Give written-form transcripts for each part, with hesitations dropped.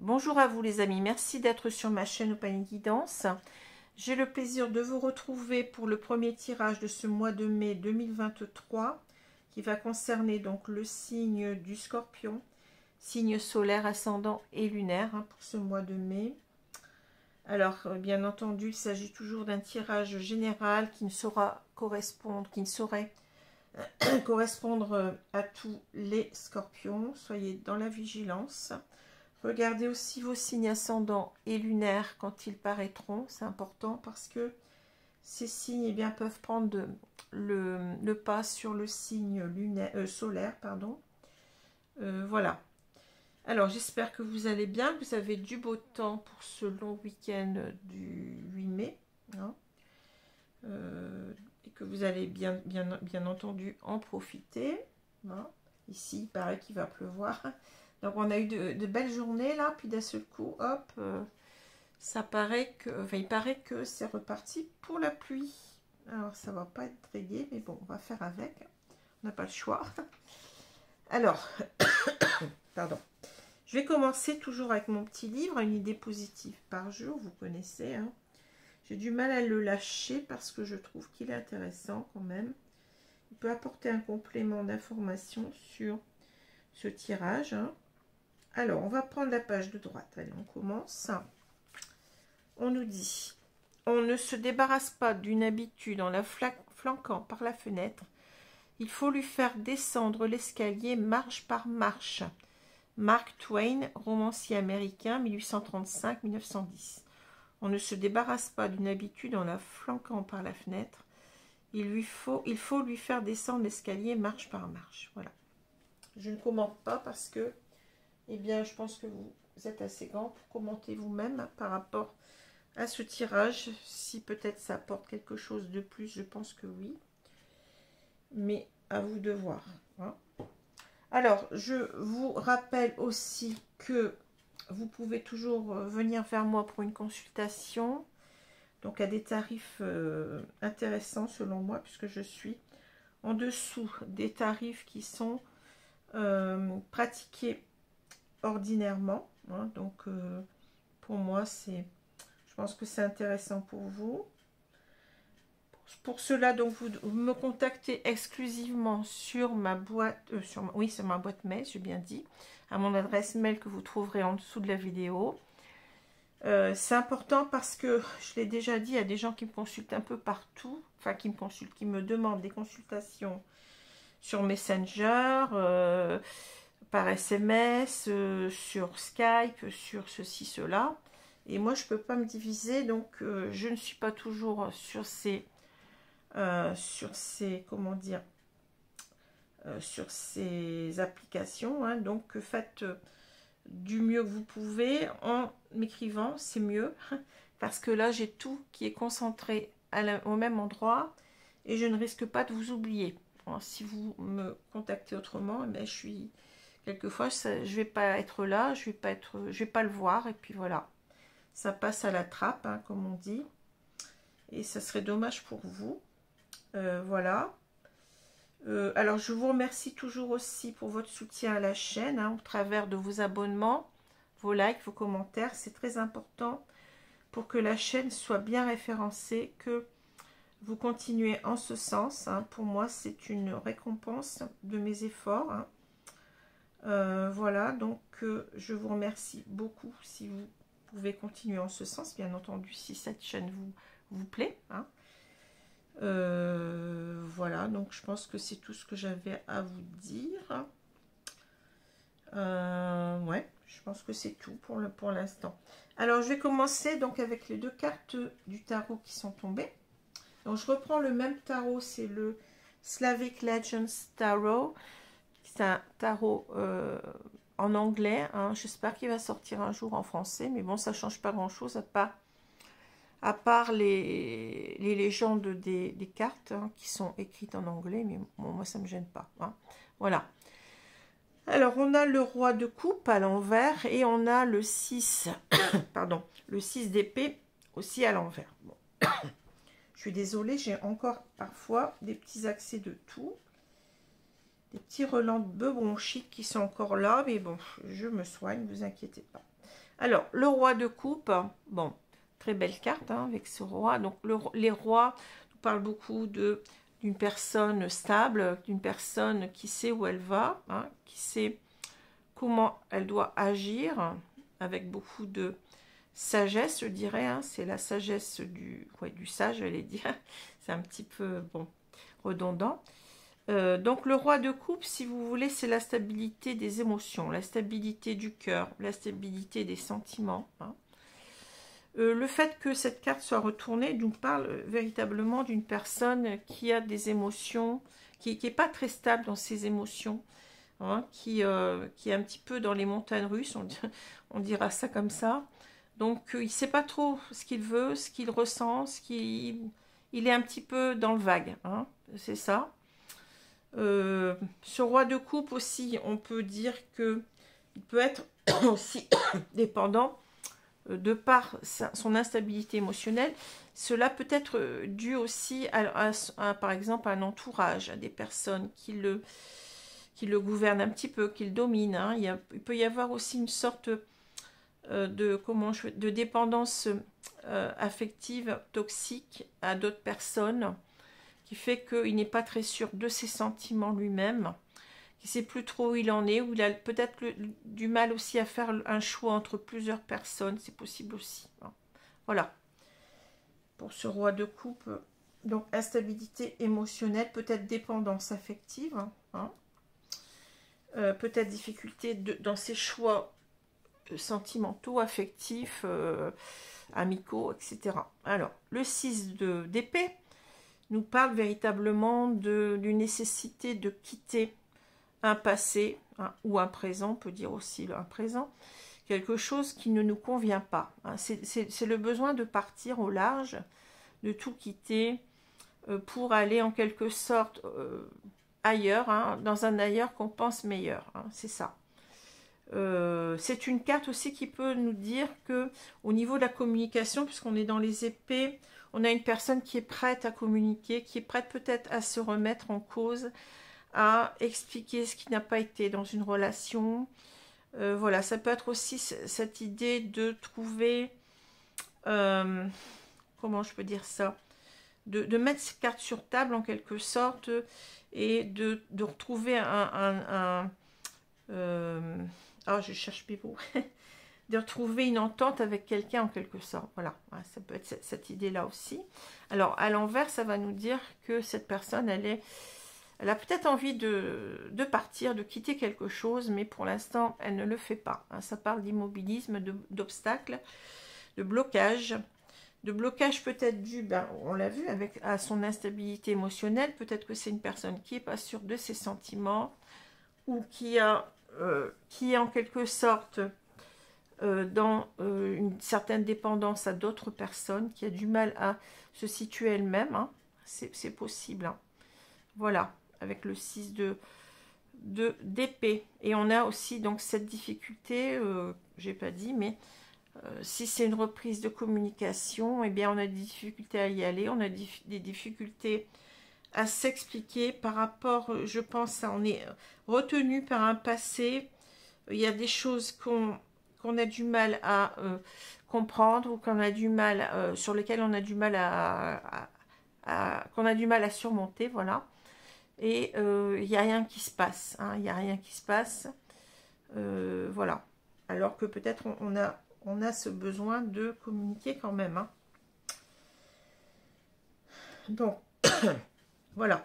Bonjour à vous les amis, merci d'être sur ma chaîne Opanie Guidance. J'ai le plaisir de vous retrouver pour le premier tirage de ce mois de mai 2023 qui va concerner donc le signe du Scorpion, signe solaire, ascendant et lunaire pour ce mois de mai. Alors bien entendu, il s'agit toujours d'un tirage général qui ne saura correspondre, qui ne saurait correspondre à tous les Scorpions. Soyez dans la vigilance. Regardez aussi vos signes ascendants et lunaires quand ils paraîtront. C'est important parce que ces signes peuvent prendre le pas sur le signe lunaire, solaire. Voilà. Alors, j'espère que vous allez bien, que vous avez du beau temps pour ce long week-end du 8 mai. Et que vous allez bien entendu en profiter. Ici, il paraît qu'il va pleuvoir. Donc on a eu de belles journées là, puis d'un seul coup, hop, ça paraît que, il paraît que c'est reparti pour la pluie. Alors ça va pas être très gai, mais bon, on va faire avec. On n'a pas le choix. Alors, pardon. Je vais commencer toujours avec mon petit livre, une idée positive par jour, vous connaissez. J'ai du mal à le lâcher parce que je trouve qu'il est intéressant quand même. Il peut apporter un complément d'information sur ce tirage. Alors, on va prendre la page de droite. Allez, on commence. On nous dit, on ne se débarrasse pas d'une habitude en la flanquant par la fenêtre. Il faut lui faire descendre l'escalier marche par marche. Mark Twain, romancier américain, 1835-1910. On ne se débarrasse pas d'une habitude en la flanquant par la fenêtre. Il faut lui faire descendre l'escalier marche par marche. Voilà. Je ne commente pas parce que je pense que vous êtes assez grand pour commenter vous-même par rapport à ce tirage. Si peut-être ça apporte quelque chose de plus, je pense que oui. Mais à vous de voir. Alors, je vous rappelle aussi que vous pouvez toujours venir vers moi pour une consultation. Donc, à des tarifs intéressants selon moi, puisque je suis en dessous des tarifs qui sont pratiqués ordinairement, donc pour moi je pense que c'est intéressant pour vous. Pour cela, donc vous me contactez exclusivement sur ma boîte sur ma boîte mail, j'ai bien dit, à mon adresse mail que vous trouverez en dessous de la vidéo. C'est important parce que je l'ai déjà dit, il y a des gens qui me consultent un peu partout, enfin qui me demandent des consultations sur Messenger, par SMS, sur Skype, sur ceci, cela. Et moi, je ne peux pas me diviser, donc je ne suis pas toujours sur ces comment dire, sur ces applications. Donc, faites du mieux que vous pouvez en m'écrivant, c'est mieux. Parce que là, j'ai tout qui est concentré au même endroit et je ne risque pas de vous oublier. Alors, si vous me contactez autrement, je suis... Quelquefois, je vais pas être là, je vais pas le voir, et puis voilà. Ça passe à la trappe, comme on dit. Et ça serait dommage pour vous. Voilà. Alors, je vous remercie toujours aussi pour votre soutien à la chaîne, au travers de vos abonnements, vos likes, vos commentaires. C'est très important pour que la chaîne soit bien référencée, que vous continuez en ce sens. Pour moi, c'est une récompense de mes efforts. Voilà, donc je vous remercie beaucoup si vous pouvez continuer en ce sens, bien entendu, si cette chaîne vous plaît. Voilà, donc je pense que c'est tout ce que j'avais à vous dire. Ouais, je pense que c'est tout pour l'instant. Alors, je vais commencer donc avec les deux cartes du tarot qui sont tombées. Donc, je reprends le même tarot, c'est le Slavic Legends Tarot. C'est un tarot en anglais. J'espère qu'il va sortir un jour en français. Mais bon, ça ne change pas grand-chose à part les légendes des cartes qui sont écrites en anglais. Mais bon, moi, ça ne me gêne pas. Voilà. Alors, on a le roi de coupe à l'envers et on a le 6, pardon, le 6 d'épée aussi à l'envers. Bon. Je suis désolée, j'ai encore parfois des petits accès de toux. Des petits relents de bronchite qui sont encore là, mais bon, je me soigne, ne vous inquiétez pas. Alors, le roi de coupe, bon, très belle carte hein, avec ce roi. Donc, les rois nous parlent beaucoup d'une personne stable, d'une personne qui sait où elle va, hein, qui sait comment elle doit agir, avec beaucoup de sagesse, je dirais. Hein, c'est la sagesse du sage, j'allais dire. C'est un petit peu, bon, redondant. Donc le roi de coupe, si vous voulez, c'est la stabilité des émotions, la stabilité du cœur, la stabilité des sentiments. Hein. Le fait que cette carte soit retournée nous parle véritablement d'une personne qui a des émotions, qui n'est pas très stable dans ses émotions, hein, qui est un petit peu dans les montagnes russes, on dira ça comme ça. Donc il ne sait pas trop ce qu'il veut, ce qu'il ressent, il est un petit peu dans le vague, hein, c'est ça. Ce roi de coupe aussi, on peut dire que il peut être aussi dépendant de par son instabilité émotionnelle. Cela peut être dû aussi par exemple à un entourage, à des personnes qui le gouvernent un petit peu, qui le dominent. Hein. Il peut y avoir aussi une sorte de dépendance affective toxique à d'autres personnes, qui fait qu'il n'est pas très sûr de ses sentiments lui-même, qui ne sait plus trop où il en est, où il a peut-être du mal aussi à faire un choix entre plusieurs personnes, c'est possible aussi. Hein. Voilà, pour ce roi de coupe, donc instabilité émotionnelle, peut-être dépendance affective, hein. Peut-être difficulté dans ses choix sentimentaux, affectifs, amicaux, etc. Alors, le 6 d'épée nous parle véritablement d'une nécessité de quitter un passé, hein, ou un présent, on peut dire aussi un présent, quelque chose qui ne nous convient pas. Hein. C'est le besoin de partir au large, de tout quitter pour aller en quelque sorte ailleurs, hein, dans un ailleurs qu'on pense meilleur. Hein, c'est ça. C'est une carte aussi qui peut nous dire que au niveau de la communication, puisqu'on est dans les épées, on a une personne qui est prête à communiquer, qui est prête peut-être à se remettre en cause, à expliquer ce qui n'a pas été dans une relation. Voilà, ça peut être aussi cette idée de trouver, comment je peux dire ça, de mettre ces cartes sur table en quelque sorte, et de retrouver je cherche mes mots. De retrouver une entente avec quelqu'un en quelque sorte. Voilà, ça peut être cette idée-là aussi. Alors, à l'envers, ça va nous dire que cette personne, elle a peut-être envie de partir, de quitter quelque chose, mais pour l'instant, elle ne le fait pas. Hein, ça parle d'immobilisme, d'obstacles, de blocage. De blocage peut-être dû, on l'a vu, à son instabilité émotionnelle. Peut-être que c'est une personne qui n'est pas sûre de ses sentiments, ou qui est en quelque sorte dans une certaine dépendance à d'autres personnes, qui a du mal à se situer elle-même. Hein. C'est possible. Hein. Voilà, avec le 6 d'épée. Et on a aussi donc cette difficulté, j'ai pas dit, mais si c'est une reprise de communication, eh bien on a des difficultés à y aller, on a des difficultés à s'expliquer par rapport, je pense, on est retenu par un passé. Il y a des choses qu'on a du mal à comprendre, ou qu'on a du mal, sur lesquelles on a du mal qu'on a du mal à surmonter, voilà. Et il n'y a rien qui se passe, hein, il n'y a rien qui se passe, voilà. Alors que peut-être on a ce besoin de communiquer quand même. Hein. Donc, voilà.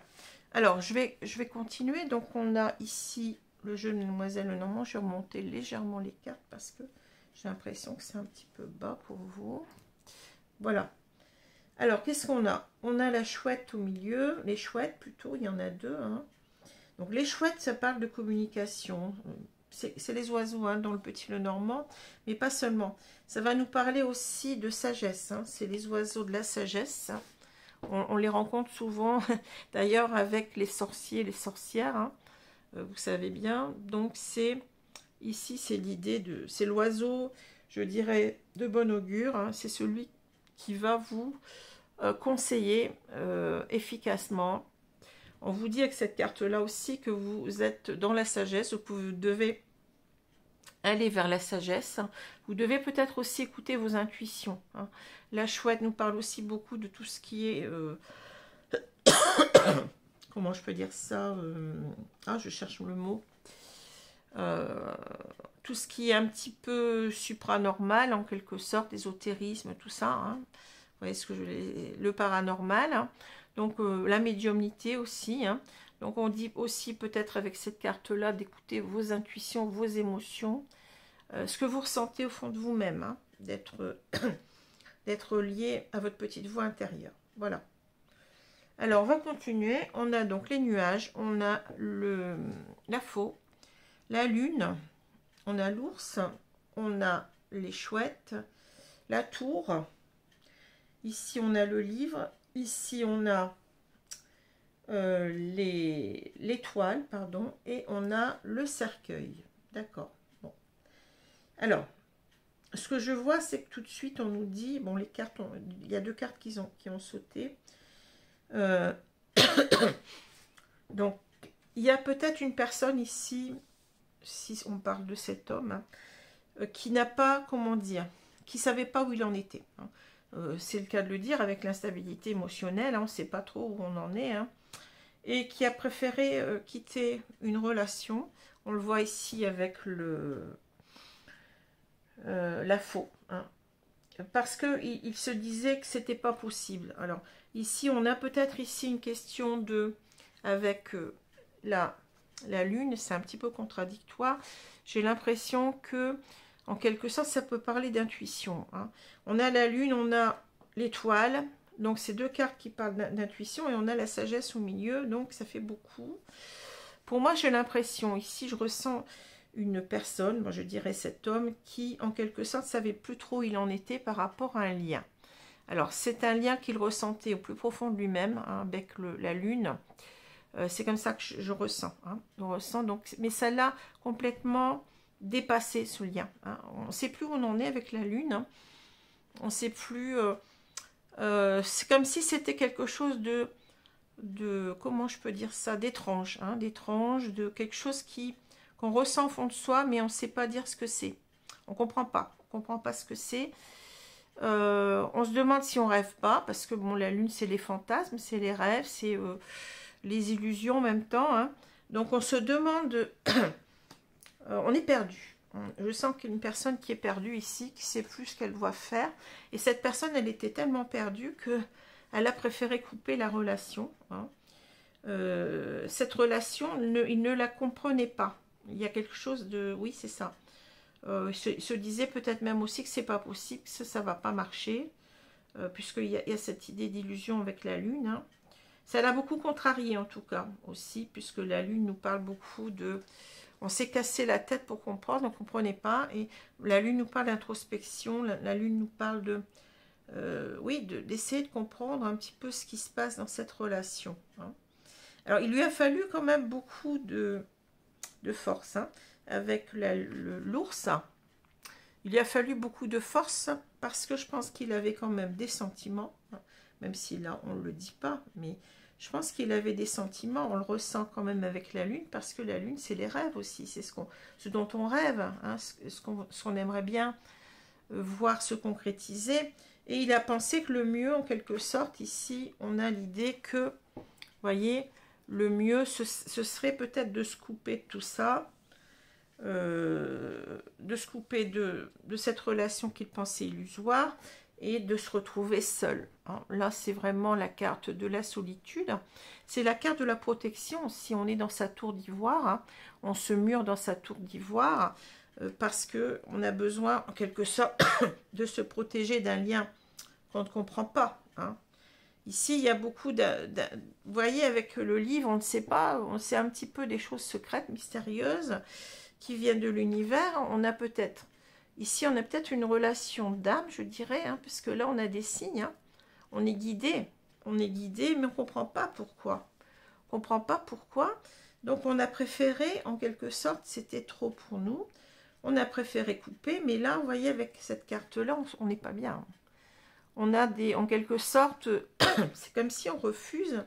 Alors, je vais continuer. Donc, on a ici le jeu de Mademoiselle Lenormand. Je vais remonter légèrement les cartes parce que j'ai l'impression que c'est un petit peu bas pour vous. Voilà. Alors, qu'est-ce qu'on a? On a la chouette au milieu. Les chouettes, plutôt, il y en a deux. Hein. Donc, les chouettes, ça parle de communication. C'est les oiseaux, hein, dans le Petit Lenormand, mais pas seulement. Ça va nous parler aussi de sagesse. Hein. C'est les oiseaux de la sagesse. On les rencontre souvent, d'ailleurs, avec les sorciers et les sorcières. Hein. Vous savez bien. Donc, ici, c'est l'idée de... C'est l'oiseau, je dirais, de bon augure. Hein. C'est celui qui va vous conseiller efficacement. On vous dit avec cette carte-là aussi que vous êtes dans la sagesse, que vous devez aller vers la sagesse. Vous devez peut-être aussi écouter vos intuitions. Hein. La chouette nous parle aussi beaucoup de tout ce qui est... comment je peux dire ça ah, je cherche le mot. Tout ce qui est un petit peu supranormal, en quelque sorte, ésotérisme, tout ça. Hein. Vous voyez ce que le paranormal. Hein. Donc, la médiumnité aussi. Hein. Donc, on dit aussi peut-être avec cette carte-là d'écouter vos intuitions, vos émotions, ce que vous ressentez au fond de vous-même, hein, d'être lié à votre petite voix intérieure. Voilà. Alors, on va continuer. On a donc les nuages, on a la faux, la lune, on a l'ours, on a les chouettes, la tour. Ici, on a le livre. Ici, on a l'étoile, pardon, et on a le cercueil. D'accord. Bon. Alors, ce que je vois, c'est que tout de suite, on nous dit, bon, les cartes, il y a 2 cartes qui ont sauté. Donc, il y a peut-être une personne ici, si on parle de cet homme, hein, qui n'a pas, comment dire, qui ne savait pas où il en était. Hein. C'est le cas de le dire, avec l'instabilité émotionnelle, hein, on ne sait pas trop où on en est, hein, et qui a préféré quitter une relation. On le voit ici avec la faux, hein, parce qu'il se disait que c'était pas possible. Alors ici, on a peut-être ici une question avec la lune, c'est un petit peu contradictoire. J'ai l'impression que, en quelque sorte, ça peut parler d'intuition. Hein. On a la lune, on a l'étoile, donc c'est 2 cartes qui parlent d'intuition, et on a la sagesse au milieu, donc ça fait beaucoup. Pour moi, j'ai l'impression, ici, je ressens une personne, moi je dirais cet homme, qui, en quelque sorte, savait plus trop où il en était par rapport à un lien. Alors, c'est un lien qu'il ressentait au plus profond de lui-même, hein, avec la lune. C'est comme ça que je ressens. Hein. On ressent donc, mais ça l'a complètement dépassé, ce lien. Hein. On ne sait plus où on en est avec la lune. Hein. On ne sait plus... c'est comme si c'était quelque chose de comment je peux dire ça, d'étrange. Hein, d'étrange, de quelque chose qu'on ressent au fond de soi, mais on ne sait pas dire ce que c'est. On ne comprend pas. On ne comprend pas ce que c'est. On se demande si on rêve pas, parce que bon, la lune, c'est les fantasmes, c'est les rêves, c'est... les illusions en même temps. Hein. Donc on se demande, on est perdu. Je sens qu'il y a une personne qui est perdue ici, qui ne sait plus ce qu'elle doit faire. Et cette personne, elle était tellement perdue qu'elle a préféré couper la relation. Hein. Cette relation, il ne la comprenait pas. Il y a quelque chose de... Oui, c'est ça. Il se disait peut-être même aussi que c'est pas possible, que ça ne va pas marcher, puisqu'il y a cette idée d'illusion avec la lune. Hein. Ça l'a beaucoup contrarié en tout cas aussi, puisque la lune nous parle beaucoup de... On s'est cassé la tête pour comprendre, on ne comprenait pas. Et la lune nous parle d'introspection, la lune nous parle de... oui, d'essayer de comprendre un petit peu ce qui se passe dans cette relation. Hein. Alors, il lui a fallu quand même beaucoup de force, hein, avec l'ours. Il lui a fallu beaucoup de force, parce que je pense qu'il avait quand même des sentiments, hein, même si là, on ne le dit pas, mais... Je pense qu'il avait des sentiments, on le ressent quand même avec la lune, parce que la lune, c'est les rêves aussi, c'est ce dont on rêve, hein, ce qu'on aimerait bien voir se concrétiser. Et il a pensé que le mieux, en quelque sorte, ici, on a l'idée que, vous voyez, le mieux, ce serait peut-être de se couper de tout ça, de se couper de cette relation qu'il pensait illusoire, et de se retrouver seul. Hein. Là, c'est vraiment la carte de la solitude. C'est la carte de la protection. Si on est dans sa tour d'ivoire, hein, on se mure dans sa tour d'ivoire parce qu'on a besoin, en quelque sorte, de se protéger d'un lien qu'on ne comprend pas. Hein. Ici, il y a beaucoup de... Vous voyez, avec le livre, on ne sait pas, on sait un petit peu des choses secrètes, mystérieuses, qui viennent de l'univers. On a peut-être... Ici, on a peut-être une relation d'âme, je dirais, hein, parce que là, on a des signes. Hein. On est guidé, mais on ne comprend pas pourquoi. On ne comprend pas pourquoi. Donc, on a préféré, en quelque sorte, c'était trop pour nous. On a préféré couper, mais là, vous voyez, avec cette carte-là, on n'est pas bien. On a des, en quelque sorte, c'est comme si on refuse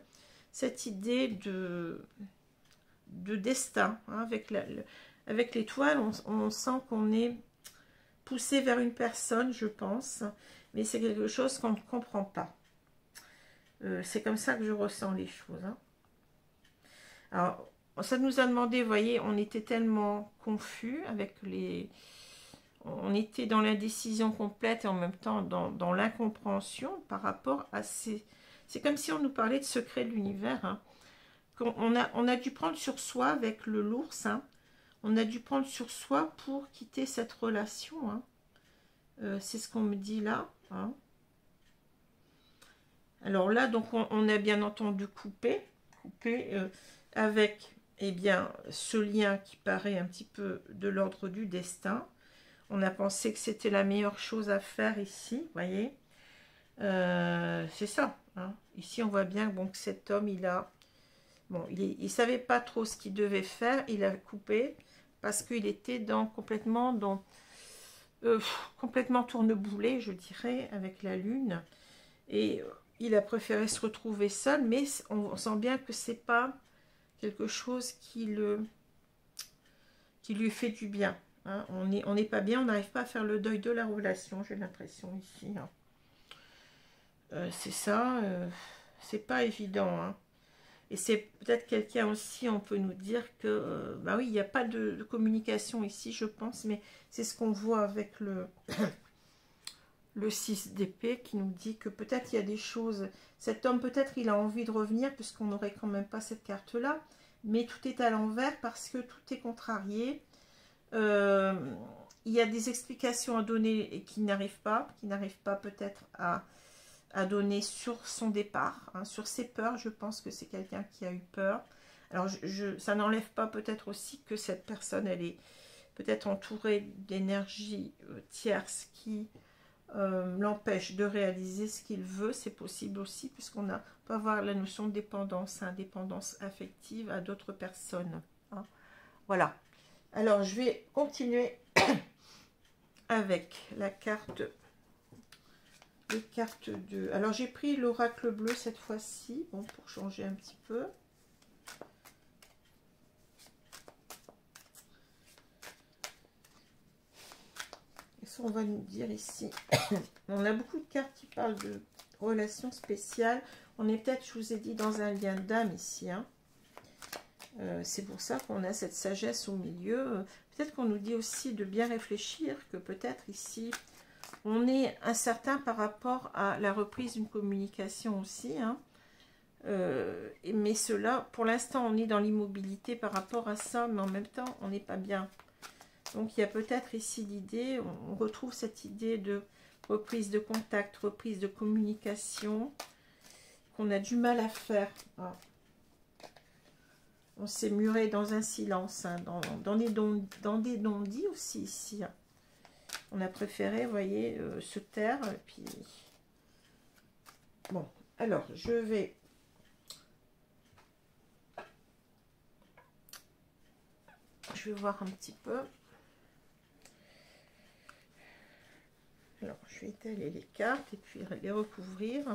cette idée de destin, hein, avec l'étoile, on sent qu'on est poussé vers une personne, je pense, mais c'est quelque chose qu'on ne comprend pas. C'est comme ça que je ressens les choses. Hein. Alors, ça nous a demandé, vous voyez, on était tellement confus avec les... On était dans l'indécision complète et en même temps dans l'incompréhension par rapport à ces... C'est comme si on nous parlait de secrets de l'univers. Hein. On a dû prendre sur soi avec l'ours. Hein. On a dû prendre sur soi pour quitter cette relation. Hein. C'est ce qu'on me dit là. Hein. Alors là, donc on a bien entendu coupé avec eh bien, ce lien qui paraît un petit peu de l'ordre du destin. On a pensé que c'était la meilleure chose à faire ici, vous voyez. C'est ça. Hein. Ici, on voit bien bon, que cet homme, il a... Bon, il savait pas trop ce qu'il devait faire. Il a coupé parce qu'il était complètement tourneboulé, je dirais, avec la lune. Et il a préféré se retrouver seul, mais on sent bien que c'est pas quelque chose qui lui fait du bien. Hein. On n'est pas bien, on n'arrive pas à faire le deuil de la relation, j'ai l'impression ici. Hein. C'est ça, c'est pas évident. Hein. Et c'est peut-être quelqu'un aussi, on peut nous dire que, bah oui, il n'y a pas de communication ici, je pense, mais c'est ce qu'on voit avec le 6 d'épée qui nous dit que peut-être il y a des choses, cet homme peut-être il a envie de revenir puisqu'on n'aurait quand même pas cette carte là, mais tout est à l'envers parce que tout est contrarié. Il y a des explications à donner et qui n'arrivent pas peut-être à donner sur son départ, hein, sur ses peurs. Je pense que c'est quelqu'un qui a eu peur. Alors ça n'enlève pas peut-être aussi que cette personne elle est peut-être entourée d'énergie tierce qui l'empêche de réaliser ce qu'il veut. C'est possible aussi puisqu'on peut avoir la notion de dépendance, hein, dépendance affective à d'autres personnes. Hein. Voilà. Alors je vais continuer avec la carte. Les cartes de... Alors j'ai pris l'oracle bleu cette fois-ci, bon, pour changer un petit peu. Qu'est-ce qu'on va nous dire ici? On a beaucoup de cartes qui parlent de relations spéciales. On est peut-être, je vous ai dit, dans un lien d'âme ici. Hein. C'est pour ça qu'on a cette sagesse au milieu. Peut-être qu'on nous dit aussi de bien réfléchir, que peut-être ici... On est incertain par rapport à la reprise d'une communication aussi. Hein. Mais cela, pour l'instant, on est dans l'immobilité par rapport à ça, mais en même temps, on n'est pas bien. Donc, il y a peut-être ici l'idée, on retrouve cette idée de reprise de contact, reprise de communication, qu'on a du mal à faire. Hein. On s'est muré dans un silence, hein, dans des non-dits aussi ici. Hein. On a préféré, vous voyez, se taire. Et puis... Bon, alors, je vais... voir un petit peu. Alors, je vais étaler les cartes et puis les recouvrir.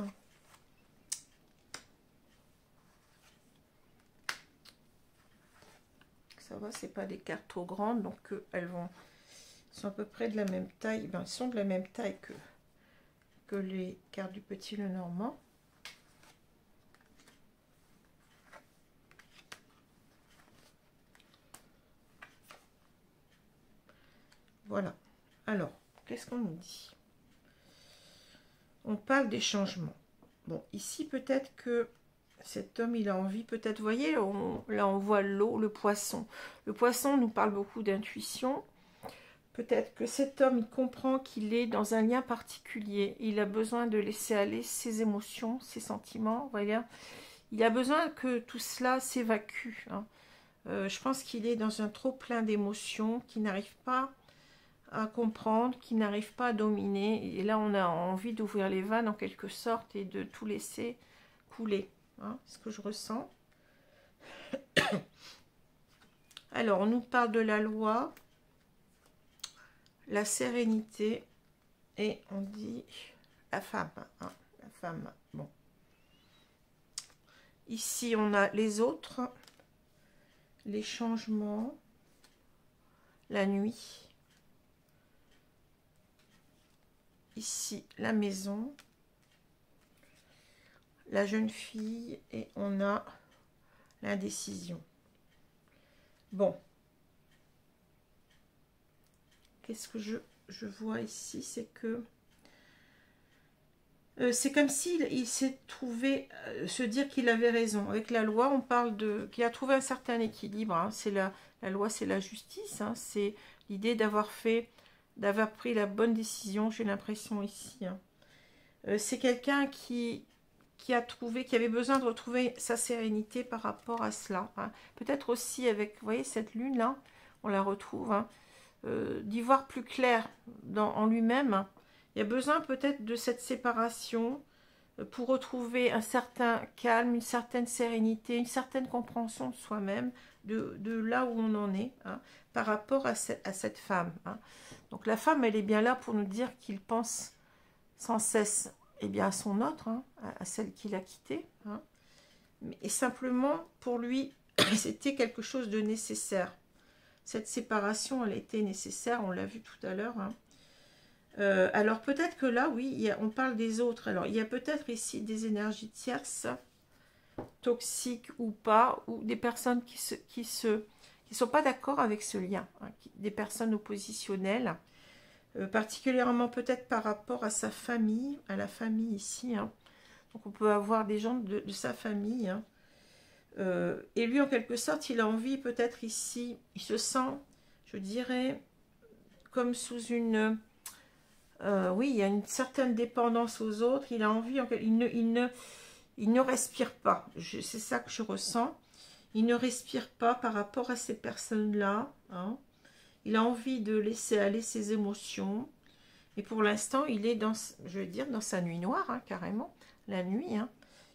Ça va, c'est pas des cartes trop grandes, donc elles sont à peu près de la même taille. Ben, elles sont de la même taille que les cartes du Petit Lenormand. Voilà. Alors, qu'est-ce qu'on nous dit? On parle des changements. Bon, ici, peut-être que cet homme, il a envie, peut-être, vous voyez, là, on voit l'eau, le poisson. Le poisson nous parle beaucoup d'intuition. Peut-être que cet homme, il comprend qu'il est dans un lien particulier. Il a besoin de laisser aller ses émotions, ses sentiments. Vous voyez, il a besoin que tout cela s'évacue. Hein. Je pense qu'il est dans un trop plein d'émotions, qu'il n'arrive pas à comprendre, qu'il n'arrive pas à dominer. Et là, on a envie d'ouvrir les vannes en quelque sorte et de tout laisser couler. Hein, ce que je ressens. Alors, on nous parle de la loi, la sérénité, et on dit la femme. Hein, la femme, bon. Ici, on a les autres, les changements, la nuit. Ici, la maison. La jeune fille. Et on a l'indécision. Bon. Qu'est-ce que je vois ici? C'est que c'est comme s'il s'est trouvé se dire qu'il avait raison. Avec la loi, on parle de qu'il a trouvé un certain équilibre. Hein. C'est la loi, c'est la justice. Hein. C'est l'idée d'avoir pris la bonne décision. J'ai l'impression ici. Hein. C'est quelqu'un qui avait besoin de retrouver sa sérénité par rapport à cela. Hein. Peut-être aussi avec, vous voyez, cette lune là, on la retrouve. Hein. D'y voir plus clair en lui-même. Hein. Il y a besoin peut-être de cette séparation pour retrouver un certain calme, une certaine sérénité, une certaine compréhension de soi-même, de là où on en est, hein, par rapport à cette femme. Hein. Donc la femme, elle est bien là pour nous dire qu'il pense sans cesse à son autre, hein, à celle qu'il a quittée. Hein. Et simplement, pour lui, c'était quelque chose de nécessaire. Cette séparation, elle était nécessaire, on l'a vu tout à l'heure. Hein. Alors peut-être que là, oui, on parle des autres. Alors il y a peut-être ici des énergies tierces, toxiques ou pas, ou des personnes qui sont pas d'accord avec ce lien, hein, des personnes oppositionnelles, particulièrement peut-être par rapport à sa famille, à la famille ici. Hein. Donc on peut avoir des gens de sa famille. Hein. Et lui, en quelque sorte, il a envie peut-être ici, il se sent, je dirais, comme sous une... oui, il y a une certaine dépendance aux autres. Il a envie, il ne respire pas. C'est ça que je ressens. Il ne respire pas par rapport à ces personnes-là. Hein. Il a envie de laisser aller ses émotions. Et pour l'instant, il est dans, je veux dire, dans sa nuit noire, hein, carrément, la nuit. Hein.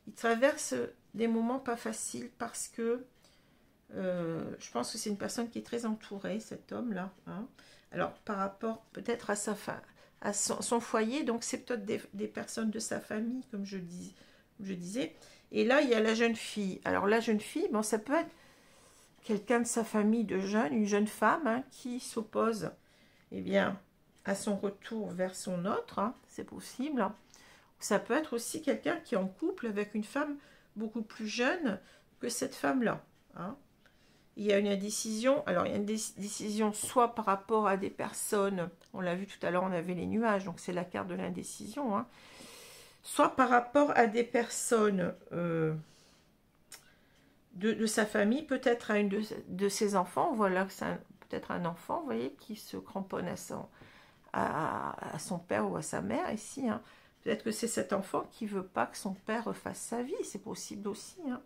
Il traverse des moments pas faciles parce que je pense que c'est une personne qui est très entourée, cet homme-là. Hein. Alors, par rapport peut-être à son foyer, donc c'est peut-être des personnes de sa famille, comme je disais. Et là, il y a la jeune fille. Alors, la jeune fille, bon, ça peut être quelqu'un de sa famille de jeune, une jeune femme, hein, qui s'oppose, à son retour vers son autre. Hein, c'est possible. Hein. Ça peut être aussi quelqu'un qui est en couple avec une femme beaucoup plus jeune que cette femme-là. Hein. Il y a une indécision. Alors, il y a une décision soit par rapport à des personnes, on l'a vu tout à l'heure, on avait les nuages, donc c'est la carte de l'indécision, hein, soit par rapport à des personnes de sa famille, peut-être à une de ses enfants. Voilà, c'est peut-être un enfant, vous voyez, qui se cramponne à son père ou à sa mère ici. Hein. Peut-être que c'est cet enfant qui ne veut pas que son père refasse sa vie, c'est possible aussi. Hein.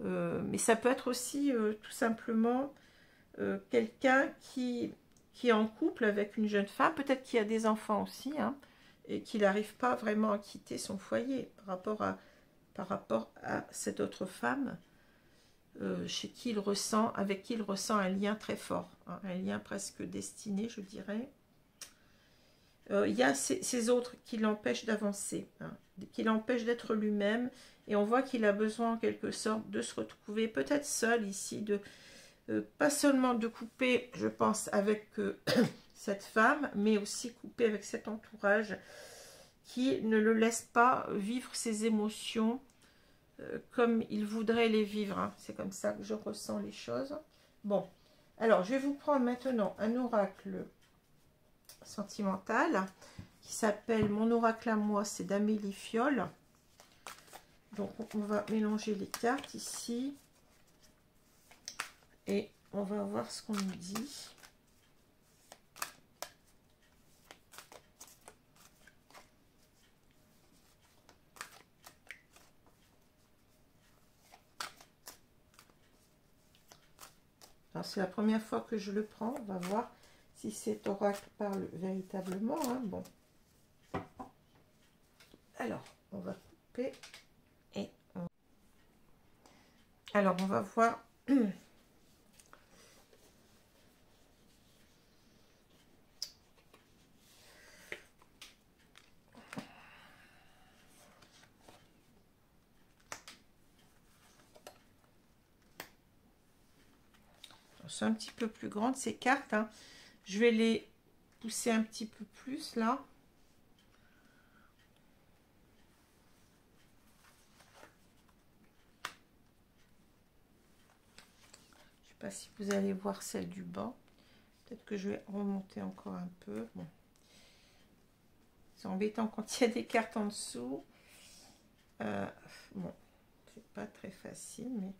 Mais ça peut être aussi tout simplement quelqu'un qui est en couple avec une jeune femme, peut-être qu'il y a des enfants aussi, hein, et qu'il n'arrive pas vraiment à quitter son foyer par rapport à cette autre femme avec qui il ressent un lien très fort, hein, un lien presque destiné, je dirais. Il y a ces autres qui l'empêchent d'avancer, hein, qui l'empêchent d'être lui-même, et on voit qu'il a besoin en quelque sorte de se retrouver peut-être seul ici, pas seulement de couper, je pense, avec cette femme, mais aussi couper avec cet entourage qui ne le laisse pas vivre ses émotions comme il voudrait les vivre. Hein. C'est comme ça que je ressens les choses. Bon, alors je vais vous prendre maintenant un oracle sentimental qui s'appelle Mon oracle à moi, c'est d'Amélie Fiole. Donc on va mélanger les cartes ici et on va voir ce qu'on nous dit. C'est la première fois que je le prends. On va voir si cet oracle parle véritablement. Hein. Bon. Alors, on va couper. Et alors, on va voir. sont un petit peu plus grandes ces cartes, hein. Je vais les pousser un petit peu plus là. Je sais pas si vous allez voir celle du bas. Peut-être que je vais remonter encore un peu. Bon. C'est embêtant quand il y a des cartes en dessous. Bon, c'est pas très facile, mais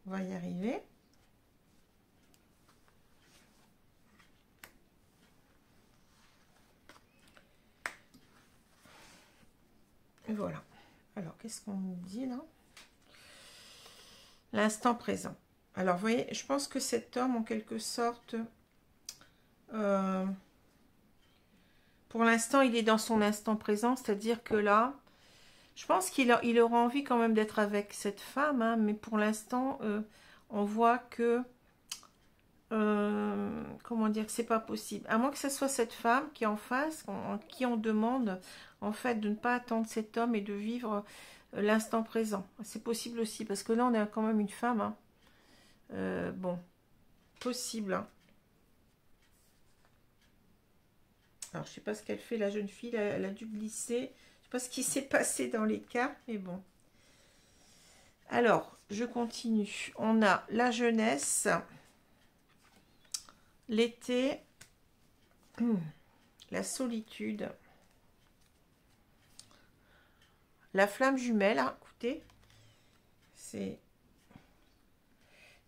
on va y arriver. Et voilà. Alors, qu'est-ce qu'on nous dit là? L'instant présent. Alors, vous voyez, je pense que cet homme, en quelque sorte, pour l'instant, il est dans son instant présent, c'est-à-dire que là, je pense qu'il aura envie quand même d'être avec cette femme, hein, mais pour l'instant, on voit que, comment dire, que c'est pas possible. À moins que ce soit cette femme qui est en face, qui on demande, en fait, de ne pas attendre cet homme et de vivre l'instant présent. C'est possible aussi, parce que là, on a quand même une femme, hein. Bon, possible, hein. Alors, je sais pas ce qu'elle fait, la jeune fille, elle a dû glisser. Je sais pas ce qui s'est passé dans les cartes, mais bon. Alors, je continue. On a la jeunesse, l'été, la solitude, la flamme jumelle. Hein, écoutez, c'est...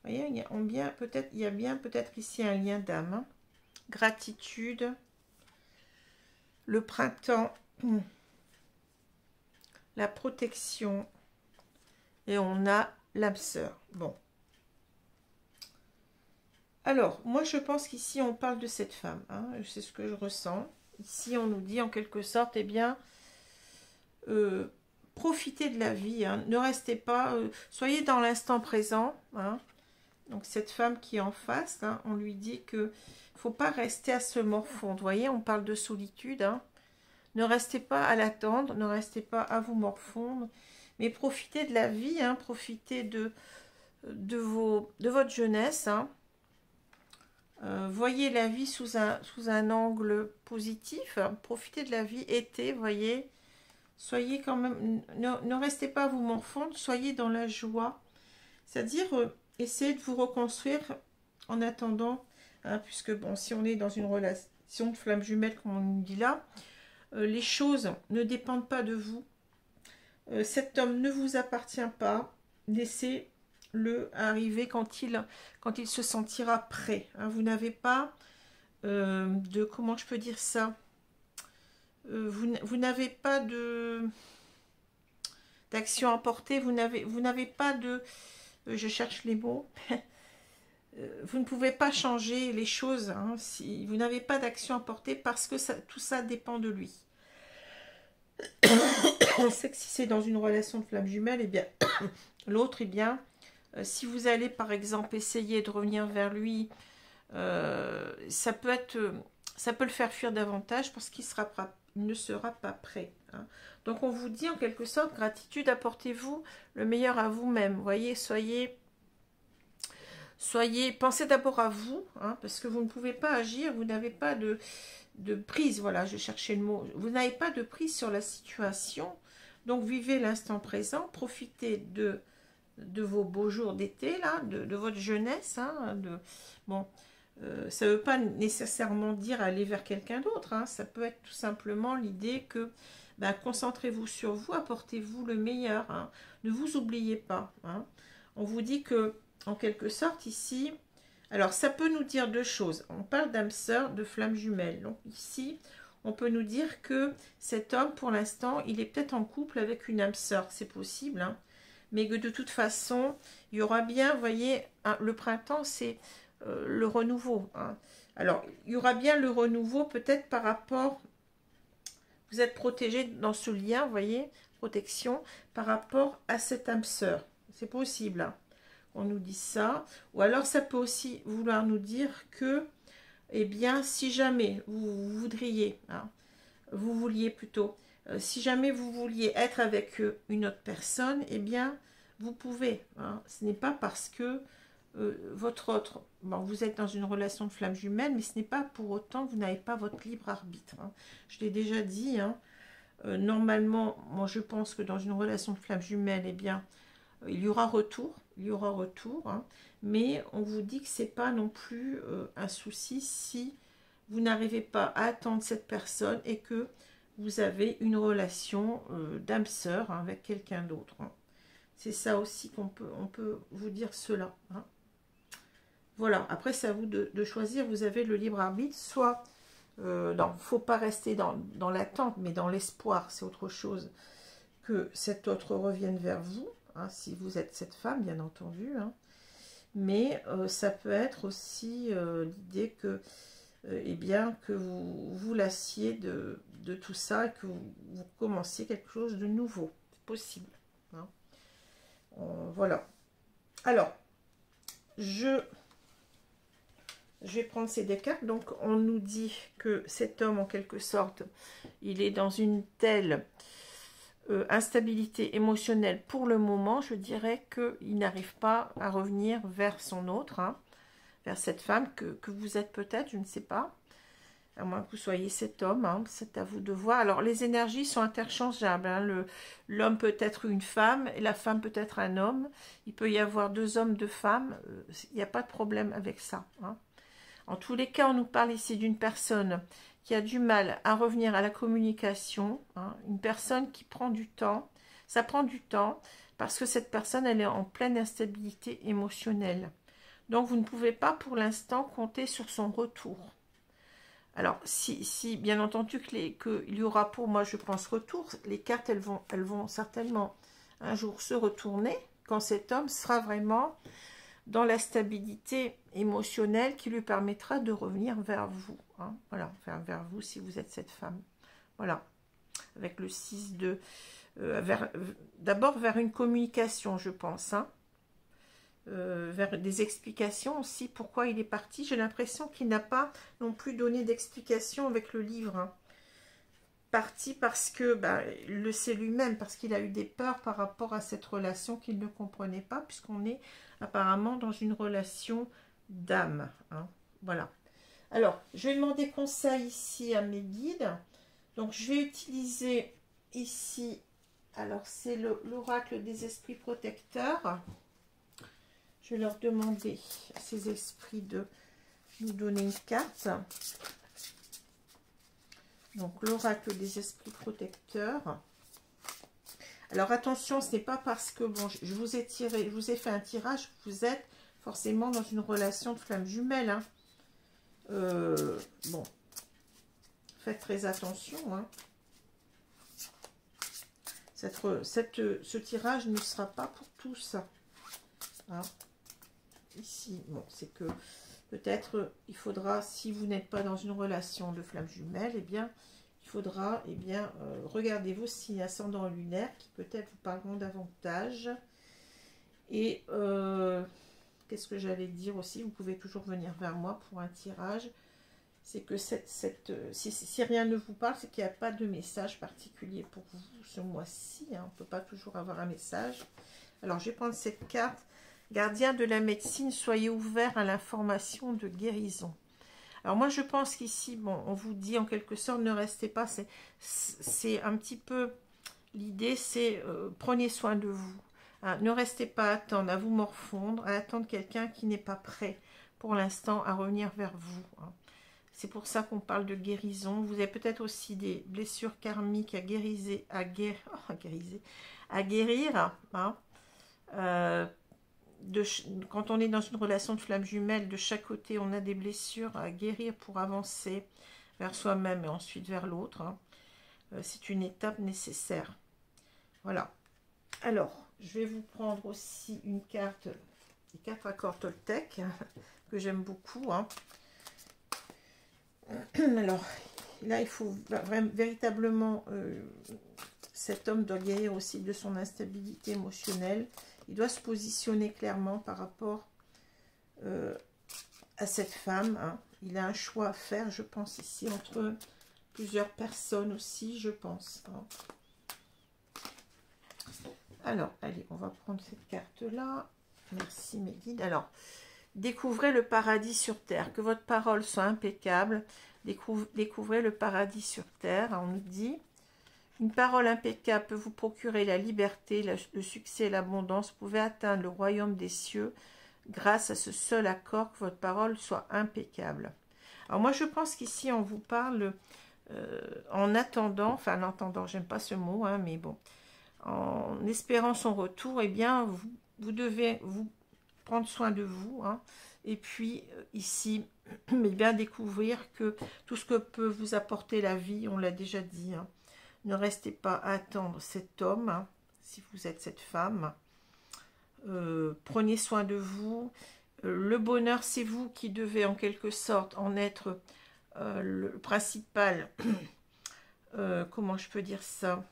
Vous voyez, il y a bien peut-être ici un lien d'âme. Hein. Gratitude, le printemps, la protection, et on a l'âme sœur. Bon. Alors, moi je pense qu'ici on parle de cette femme. Hein, c'est ce que je ressens. Ici on nous dit en quelque sorte, eh bien, profitez de la vie. Hein, ne restez pas, soyez dans l'instant présent. Hein. Donc cette femme qui est en face, hein, on lui dit que faut pas rester à se morfondre. Vous voyez, on parle de solitude. Hein. Ne restez pas à l'attendre, ne restez pas à vous morfondre, mais profitez de la vie, hein, profitez de votre jeunesse. Hein. Voyez la vie sous un angle positif. Hein. Profitez de la vie, été, voyez. Soyez quand même, ne restez pas à vous morfondre, soyez dans la joie. C'est-à-dire, essayez de vous reconstruire en attendant, hein, puisque bon, si on est dans une relation de flamme jumelle, comme on nous dit là, les choses ne dépendent pas de vous. Cet homme ne vous appartient pas. Laissez-le arriver quand il se sentira prêt. Hein, vous n'avez pas comment je peux dire ça, vous n'avez pas d'action à porter, vous n'avez pas de... je cherche les mots. Vous ne pouvez pas changer les choses, hein, si vous n'avez pas d'action à porter parce que tout ça dépend de lui. On sait que si c'est dans une relation de flamme jumelle, eh bien, l'autre, eh bien, si vous allez par exemple essayer de revenir vers lui, ça peut le faire fuir davantage parce qu'il ne sera pas prêt. Hein. Donc on vous dit en quelque sorte, gratitude, apportez-vous le meilleur à vous-même. Voyez, pensez d'abord à vous, hein, parce que vous ne pouvez pas agir, vous n'avez pas de prise, voilà, je cherchais le mot, vous n'avez pas de prise sur la situation, donc vivez l'instant présent, profitez de vos beaux jours d'été, là, de votre jeunesse, hein, bon, ça ne veut pas nécessairement dire aller vers quelqu'un d'autre, hein, ça peut être tout simplement l'idée que, ben, concentrez-vous sur vous, apportez-vous le meilleur, hein, ne vous oubliez pas, hein. On vous dit que, en quelque sorte, ici, alors ça peut nous dire deux choses. On parle d'âme sœur, de flamme jumelle. Donc ici, on peut nous dire que cet homme, pour l'instant, il est peut-être en couple avec une âme sœur. C'est possible, hein, mais que de toute façon, il y aura bien, vous voyez, hein, le printemps, c'est le renouveau. Hein. Alors, il y aura bien le renouveau, peut-être par rapport... Vous êtes protégé dans ce lien, vous voyez, protection, par rapport à cette âme sœur. C'est possible, hein. On nous dit ça. Ou alors, ça peut aussi vouloir nous dire que, eh bien, si jamais vous voudriez, hein, vous vouliez plutôt, si jamais vous vouliez être avec une autre personne, eh bien, vous pouvez. Hein. Ce n'est pas parce que votre autre, bon, vous êtes dans une relation de flamme jumelle, mais ce n'est pas pour autant que vous n'avez pas votre libre arbitre. Hein. Je l'ai déjà dit, hein. Normalement, moi je pense que dans une relation de flamme jumelle, eh bien, il y aura retour, hein, mais on vous dit que c'est pas non plus un souci si vous n'arrivez pas à attendre cette personne et que vous avez une relation d'âme sœur, hein, avec quelqu'un d'autre. Hein. C'est ça aussi on peut vous dire cela. Hein. Voilà, après c'est à vous de choisir, vous avez le libre arbitre, soit, non, faut pas rester dans l'attente, mais dans l'espoir, c'est autre chose, que cet autre revienne vers vous, hein, si vous êtes cette femme, bien entendu, hein. Mais ça peut être aussi l'idée que, eh bien, que vous lassiez de tout ça, et que vous commenciez quelque chose de nouveau, c'est possible. Hein. Voilà. Alors, je vais prendre ces deux cartes. Donc, on nous dit que cet homme, en quelque sorte, il est dans une telle instabilité émotionnelle pour le moment. Je dirais qu'il n'arrive pas à revenir vers son autre, hein, vers cette femme que vous êtes peut-être, je ne sais pas. À moins que vous soyez cet homme, hein, c'est à vous de voir. Alors, les énergies sont interchangeables. Hein. L'homme peut être une femme et la femme peut être un homme. Il peut y avoir deux hommes, deux femmes. Il n'y a pas de problème avec ça. Hein. En tous les cas, on nous parle ici d'une personne qui a du mal à revenir à la communication. Hein. Une personne qui prend du temps. Ça prend du temps parce que cette personne, elle est en pleine instabilité émotionnelle. Donc, vous ne pouvez pas pour l'instant compter sur son retour. Alors, si bien entendu qu'il y aura pour moi, je pense, retour, les cartes, elles vont certainement un jour se retourner quand cet homme sera vraiment dans la stabilité émotionnelle qui lui permettra de revenir vers vous. Hein, voilà, vers vous si vous êtes cette femme. Voilà, avec le 6 de... d'abord vers une communication, je pense, hein. Vers des explications aussi, pourquoi il est parti. J'ai l'impression qu'il n'a pas non plus donné d'explication avec le livre. Hein. Parti parce que, il le sait lui-même, parce qu'il a eu des peurs par rapport à cette relation qu'il ne comprenait pas, puisqu'on est apparemment dans une relation d'âme. Hein. Voilà. Alors, je vais demander conseil ici à mes guides. Donc, je vais utiliser ici, alors c'est l'oracle des esprits protecteurs. Je vais leur demander à ces esprits de nous donner une carte. Donc, l'oracle des esprits protecteurs. Alors, attention, ce n'est pas parce que, bon, je vous ai fait un tirage, que vous êtes forcément dans une relation de flamme jumelle. Hein. Bon, faites très attention. Hein. Ce tirage ne sera pas pour tous. Hein. Ici, bon, c'est que peut-être il faudra, si vous n'êtes pas dans une relation de flamme jumelle, eh bien, il faudra, eh bien, regarder vos signes ascendants lunaires qui peut-être vous parleront davantage. Et qu'est-ce que j'allais dire aussi, vous pouvez toujours venir vers moi pour un tirage. C'est que si rien ne vous parle, c'est qu'il n'y a pas de message particulier pour vous ce mois-ci. Hein, on ne peut pas toujours avoir un message. Alors, je vais prendre cette carte. Gardien de la médecine, soyez ouverts à l'information de guérison. Alors moi, je pense qu'ici, bon, on vous dit en quelque sorte, ne restez pas. C'est un petit peu l'idée, c'est prenez soin de vous. Hein, ne restez pas à attendre, à vous morfondre, à attendre quelqu'un qui n'est pas prêt pour l'instant à revenir vers vous. Hein. C'est pour ça qu'on parle de guérison. Vous avez peut-être aussi des blessures karmiques à guérir. Hein. Quand on est dans une relation de flamme jumelle, de chaque côté, on a des blessures à guérir pour avancer vers soi-même et ensuite vers l'autre. Hein. C'est une étape nécessaire. Voilà. Alors, je vais vous prendre aussi une carte, les 4 accords Toltec, que j'aime beaucoup. Hein. Alors, là, il faut véritablement... cet homme doit guérir aussi de son instabilité émotionnelle. Il doit se positionner clairement par rapport à cette femme. Hein. Il a un choix à faire, je pense, ici, entre plusieurs personnes aussi, je pense. Hein. Alors, allez, on va prendre cette carte-là. Merci mes guides. Alors, découvrez le paradis sur terre. Que votre parole soit impeccable. Découvrez le paradis sur terre. On nous dit, une parole impeccable peut vous procurer la liberté, le succès et l'abondance. Vous pouvez atteindre le royaume des cieux grâce à ce seul accord, que votre parole soit impeccable. Alors moi, je pense qu'ici, on vous parle en attendant, enfin en attendant, j'aime pas ce mot, hein, mais bon, en espérant son retour, eh bien, vous devez vous prendre soin de vous, hein, et puis ici, mais bien découvrir que tout ce que peut vous apporter la vie, on l'a déjà dit, hein, ne restez pas à attendre cet homme, hein, si vous êtes cette femme, prenez soin de vous, le bonheur, c'est vous qui devez en quelque sorte en être le principal, comment je peux dire ça,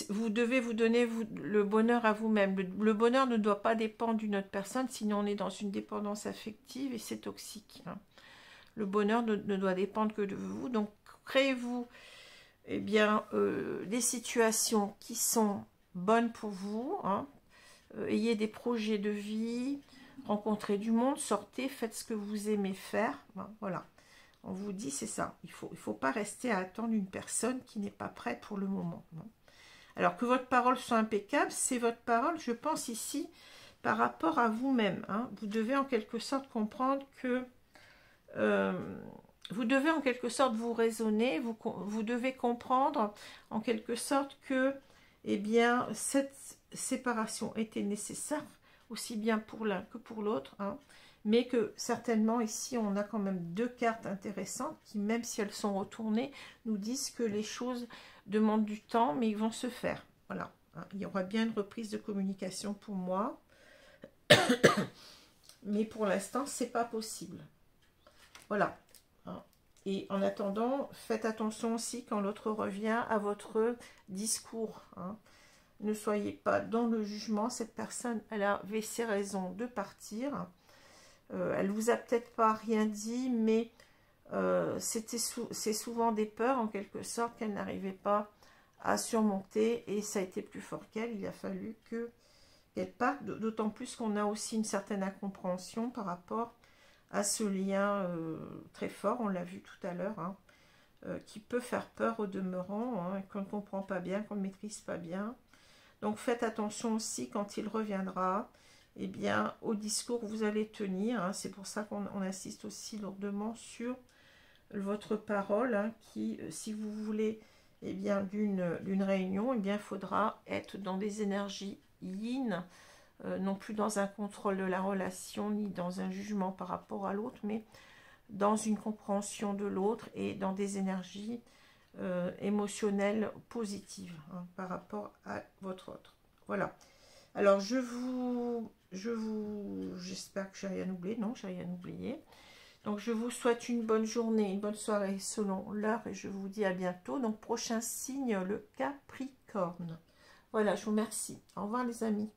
vous devez vous donner le bonheur à vous-même. Le bonheur ne doit pas dépendre d'une autre personne, sinon on est dans une dépendance affective et c'est toxique. Hein. Le bonheur ne doit dépendre que de vous. Donc créez-vous eh bien, des situations qui sont bonnes pour vous. Hein. Ayez des projets de vie, rencontrez du monde, sortez, faites ce que vous aimez faire. Hein, voilà. On vous dit, c'est ça. Il faut pas rester à attendre une personne qui n'est pas prête pour le moment. Hein. Alors que votre parole soit impeccable, c'est votre parole, je pense ici, par rapport à vous-même. Hein. Vous devez en quelque sorte comprendre que... vous devez en quelque sorte vous raisonner, vous devez comprendre en quelque sorte que, eh bien, cette séparation était nécessaire, aussi bien pour l'un que pour l'autre, hein, mais que certainement ici, on a quand même deux cartes intéressantes qui, même si elles sont retournées, nous disent que les choses demandent du temps, mais ils vont se faire. Voilà, hein, il y aura bien une reprise de communication pour moi, mais pour l'instant, c'est pas possible. Voilà. Hein. Et en attendant, faites attention aussi quand l'autre revient à votre discours. Hein. Ne soyez pas dans le jugement. Cette personne, elle avait ses raisons de partir. Elle vous a peut-être pas rien dit, mais c'est souvent des peurs en quelque sorte qu'elle n'arrivait pas à surmonter et ça a été plus fort qu'elle. Il a fallu qu'elle parte, d'autant plus qu'on a aussi une certaine incompréhension par rapport à ce lien très fort, on l'a vu tout à l'heure, hein, qui peut faire peur au demeurant, hein, qu'on ne comprend pas bien, qu'on ne maîtrise pas bien. Donc faites attention aussi quand il reviendra, eh bien, au discours que vous allez tenir. Hein. C'est pour ça qu'on insiste aussi lourdement sur votre parole, hein, qui, si vous voulez, eh bien, d'une réunion, eh bien, il faudra être dans des énergies yin, non plus dans un contrôle de la relation, ni dans un jugement par rapport à l'autre, mais dans une compréhension de l'autre et dans des énergies émotionnelles positives, hein, par rapport à votre autre. Voilà. Alors, j'espère que j'ai rien oublié. Non, j'ai rien oublié. Donc, je vous souhaite une bonne journée, une bonne soirée selon l'heure et je vous dis à bientôt. Donc, prochain signe, le Capricorne. Voilà, je vous remercie. Au revoir les amis.